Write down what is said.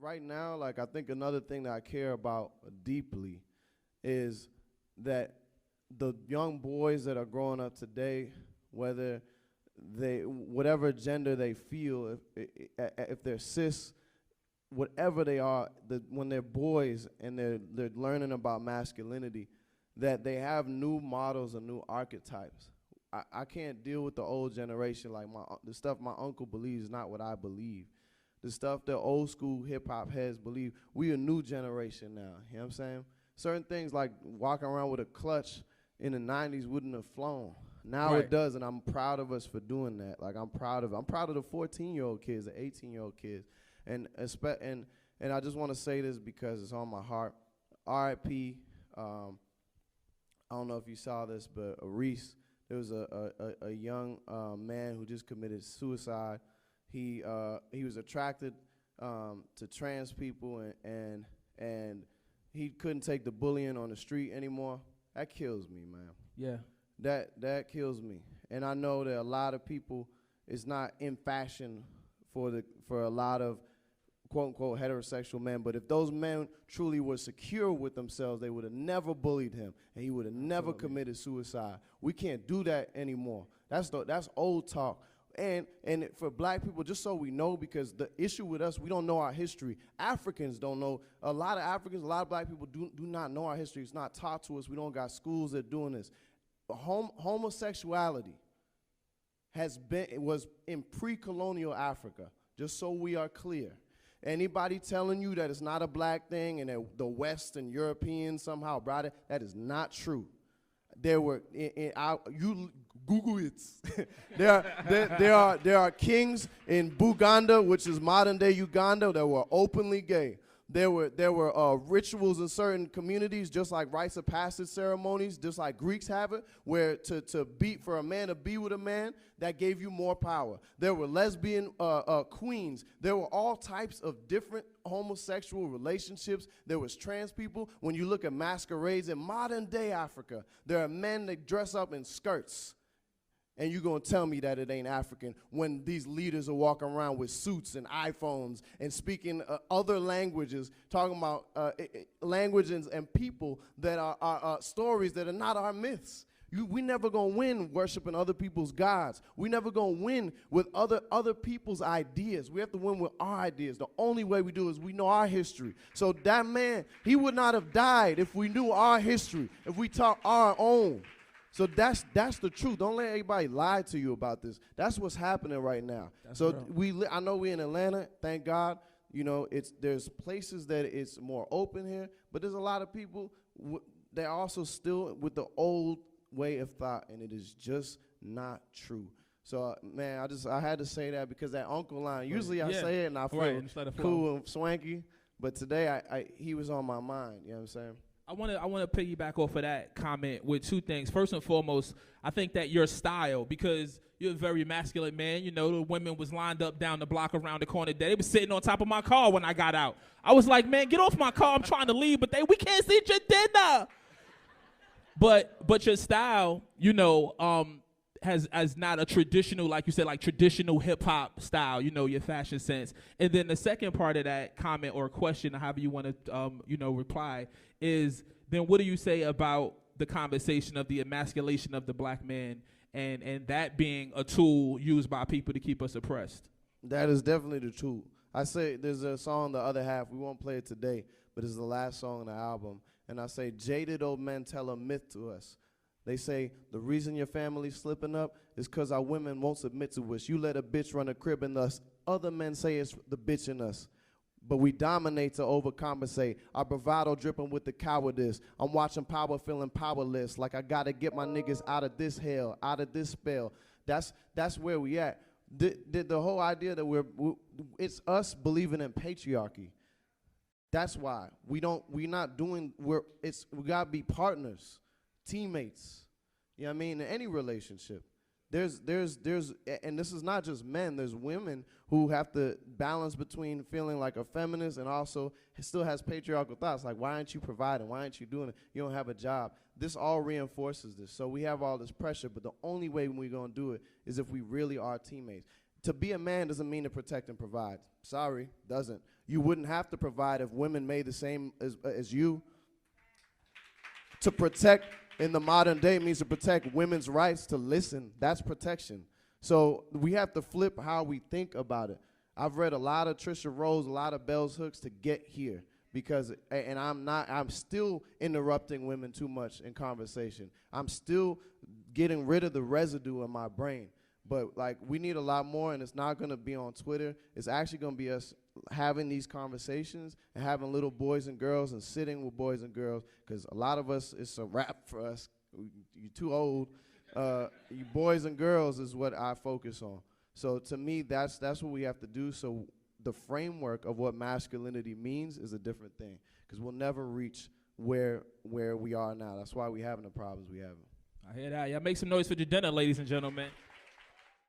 right now, like I think another thing that I care about deeply is that the young boys that are growing up today, whether whatever gender they feel, if they're cis, whatever they are, when they're boys and they're learning about masculinity, that they have new models and new archetypes. I can't deal with the old generation. Like the stuff my uncle believes is not what I believe. The stuff that old school hip hop heads believe. We a new generation now. You know what I'm saying? Certain things like walking around with a clutch in the 90s wouldn't have flown. Now it does, and I'm proud of us for doing that. Like I'm proud of the 14-year-old kids, the 18-year-old kids, and I just want to say this because it's on my heart. R.I.P. I don't know if you saw this, but Reese. There was a young man who just committed suicide. He was attracted to trans people, and he couldn't take the bullying on the street anymore. That kills me, man. Yeah. That kills me. And I know that a lot of people, it's not in fashion for a lot of quote unquote heterosexual men, but if those men truly were secure with themselves, they would have never bullied him, and he would have never committed suicide. We can't do that anymore. That's old talk. And for black people, just so we know, because the issue with us, we don't know our history. Africans don't know. A lot of Africans, a lot of black people do not know our history. It's not taught to us. We don't got schools that are doing this. Homosexuality was in pre-colonial Africa, just so we are clear. Anybody telling you that it's not a black thing and that the West and Europeans somehow brought it, that is not true. There were, you Google it. there are kings in Buganda, which is modern day Uganda, that were openly gay. There were rituals in certain communities, just like rites of passage ceremonies, just like Greeks have it, where for a man to be with a man, that gave you more power. There were lesbian queens. There were all types of different homosexual relationships. There was trans people. When you look at masquerades in modern day Africa, there are men that dress up in skirts. And you're going to tell me that it ain't African when these leaders are walking around with suits and iPhones and speaking other languages, talking about languages and people that are stories that are not our myths. We never going to win worshiping other people's gods. We never going to win with other people's ideas. We have to win with our ideas. The only way we do is we know our history. So that man, he would not have died if we knew our history, if we taught our own. So that's the truth. Don't let anybody lie to you about this. That's what's happening right now. That's so real. I know we're in Atlanta. Thank God. You know, there's places that it's more open here, but there's a lot of people they're also still with the old way of thought, and it is just not true. So man, I had to say that because that uncle line. Usually I say it and I feel cool and swanky, but today he was on my mind. You know what I'm saying? I want to piggyback off of that comment with two things. First and foremost, I think that your style, because you're a very masculine man. You know, the women was lined up down the block around the corner. They was sitting on top of my car when I got out. I was like, man, get off my car. I'm trying to leave, but we can't see Jidenna. But your style, you know, has not a traditional, like you said, like traditional hip hop style, you know, your fashion sense. And then the second part of that comment or question, or however you want to, reply, is then what do you say about the conversation of the emasculation of the black man and that being a tool used by people to keep us oppressed? That is definitely the tool. I say there's a song, The Other Half. We won't play it today, but it's the last song on the album. And I say, jaded old men tell a myth to us. They say, the reason your family's slipping up is because our women won't submit to us. You let a bitch run a crib in us. Other men say it's the bitch in us. But we dominate to overcompensate. Our bravado dripping with the cowardice. I'm watching power feeling powerless. Like I got to get my niggas out of this hell, out of this spell. That's where we at. The whole idea that it's us believing in patriarchy. That's why. We gotta be partners. Teammates, you know what I mean, in any relationship. There's, and this is not just men, there's women who have to balance between feeling like a feminist and also still has patriarchal thoughts, like why aren't you providing, why aren't you doing it, you don't have a job. This all reinforces this, so we have all this pressure, but the only way we're gonna do it is if we really are teammates. To be a man doesn't mean to protect and provide. Sorry, doesn't. You wouldn't have to provide if women made the same as you. To protect in the modern day means to protect women's rights to listen. That's protection. So we have to flip how we think about it. I've read a lot of Trisha Rose, a lot of Bell's Hooks to get here because, and I'm still interrupting women too much in conversation. I'm still getting rid of the residue in my brain. But like, we need a lot more, and it's not gonna be on Twitter. It's actually gonna be us having these conversations and having little boys and girls and sitting with boys and girls, because a lot of us, it's a wrap for us. You're too old. You boys and girls is what I focus on. So to me, that's what we have to do. So the framework of what masculinity means is a different thing, because we'll never reach where we are now. That's why we're having the problems we have. I hear that. Y'all make some noise for Jidenna, ladies and gentlemen.